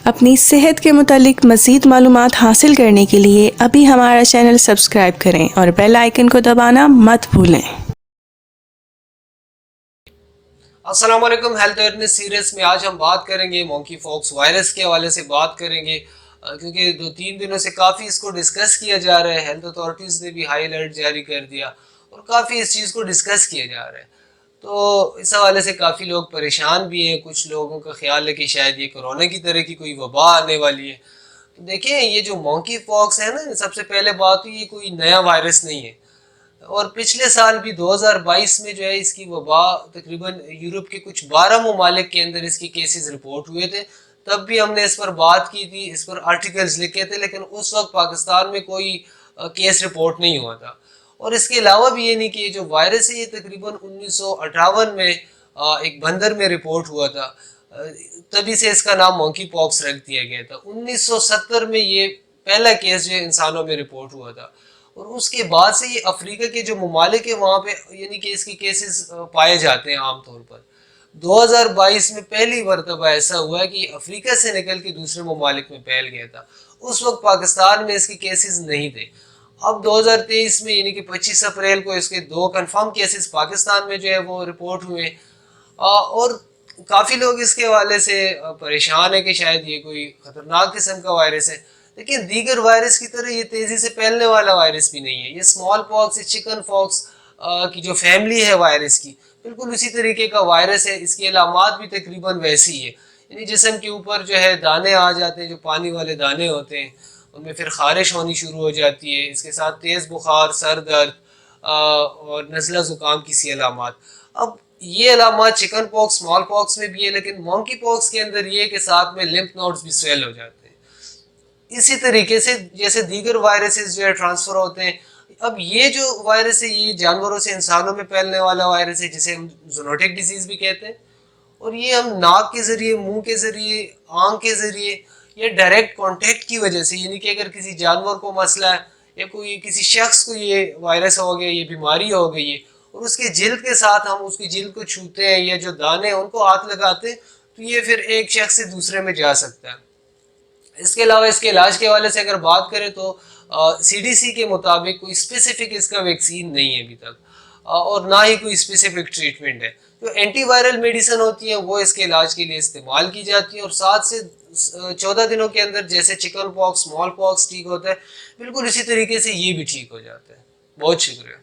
اپنی صحت کے متعلق مزید معلومات حاصل کرنے کے لیے ابھی ہمارا چینل سبسکرائب کریں اور بیل آئیکن کو دبانا مت بھولیں۔ السلام علیکم، ہیلتھ اویئرنیس سیریز میں آج ہم بات کریں گے مونکی پاکس وائرس کے حوالے سے بات کریں گے، کیونکہ 2-3 دنوں سے کافی اس کو ڈسکس کیا جا رہا ہے۔ ہیلتھ اتھارٹیز نے بھی ہائی الرٹ جاری کر دیا اور کافی اس چیز کو ڈسکس کیا جا رہا ہے، تو اس حوالے سے کافی لوگ پریشان بھی ہیں۔ کچھ لوگوں کا خیال ہے کہ شاید یہ کورونا کی طرح کی کوئی وبا آنے والی ہے۔ تو دیکھیں، یہ جو مونکی پاکس ہے نا، سب سے پہلے بات تو یہ کوئی نیا وائرس نہیں ہے، اور پچھلے سال بھی 2022 میں جو ہے اس کی وبا تقریباً یورپ کے کچھ 12 ممالک کے اندر اس کی کیسز رپورٹ ہوئے تھے۔ تب بھی ہم نے اس پر بات کی تھی، اس پر آرٹیکلز لکھے تھے، لیکن اس وقت پاکستان میں کوئی کیس رپورٹ نہیں ہوا تھا۔ اور اس کے علاوہ بھی یہ نہیں کہ یہ جو وائرس ہے یہ تقریباً 1958 میں ایک بندر میں رپورٹ ہوا تھا، تبھی سے اس کا نام مونکی پاکس رکھ دیا گیا تھا۔ 1970 میں یہ پہلا کیس جو انسانوں میں رپورٹ ہوا تھا، اور اس کے بعد سے یہ افریقہ کے جو ممالک ہیں وہاں پہ یعنی کہ اس کے کیسز پائے جاتے ہیں عام طور پر۔ 2022 میں پہلی مرتبہ ایسا ہوا ہے کہ افریقہ سے نکل کے دوسرے ممالک میں پھیل گیا تھا۔ اس وقت پاکستان میں اس کے کیسز نہیں تھے۔ اب 2023 میں یعنی کہ 25 اپریل کو اس کے 2 کنفرم کیسز پاکستان میں جو ہے وہ رپورٹ ہوئے، اور کافی لوگ اس کے حوالے سے پریشان ہیں کہ شاید یہ کوئی خطرناک قسم کا وائرس ہے، لیکن دیگر وائرس کی طرح یہ تیزی سے پھیلنے والا وائرس بھی نہیں ہے۔ یہ اسمال پاکس، یہ چکن پاکس کی جو فیملی ہے وائرس کی، بالکل اسی طریقے کا وائرس ہے۔ اس کی علامات بھی تقریباً ویسی ہے، یعنی جسم کے اوپر جو ہے دانے آ جاتے ہیں، جو پانی والے دانے ہوتے ہیں، ان میں پھر خارش ہونی شروع ہو جاتی ہے، اس کے ساتھ تیز بخار، سر درد اور نزلہ زکام کی سی علامات۔ اب یہ علامات چکن پاکس، اسمال پاکس میں بھی ہے، لیکن مونکی پاکس کے اندر یہ کہ ساتھ میں لمف نوڈز بھی سویل ہو جاتے ہیں۔ اسی طریقے سے جیسے دیگر وائرسز جو ہے ٹرانسفر ہوتے ہیں، اب یہ جو وائرس ہے یہ جانوروں سے انسانوں میں پھیلنے والا وائرس ہے، جسے ہم زونوٹک ڈیزیز بھی کہتے ہیں، اور یہ ہم ناک کے ذریعے، منہ کے ذریعے، آنکھ کے ذریعے یا ڈائریکٹ کانٹیکٹ کی وجہ سے، یعنی کہ اگر کسی جانور کو مسئلہ ہے یا کوئی کسی شخص کو یہ وائرس ہو گیا، یہ بیماری ہو گئی ہے، اور اس کے جلد کے ساتھ ہم اس کی جلد کو چھوتے ہیں یا جو دانے ہیں ان کو ہاتھ لگاتے ہیں، تو یہ پھر ایک شخص سے دوسرے میں جا سکتا ہے۔ اس کے علاوہ اس کے علاج کے حوالے سے اگر بات کریں تو CDC کے مطابق کوئی اسپیسیفک اس کا ویکسین نہیں ہے ابھی تک، اور نہ ہی کوئی اسپیسیفک ٹریٹمنٹ ہے۔ جو اینٹی وائرل میڈیسن ہوتی ہیں وہ اس کے علاج کے لیے استعمال کی جاتی ہیں، اور 7 سے 14 دنوں کے اندر جیسے چکن پاکس، اسمال پاکس ٹھیک ہوتا ہے، بالکل اسی طریقے سے یہ بھی ٹھیک ہو جاتا ہے۔ بہت شکریہ۔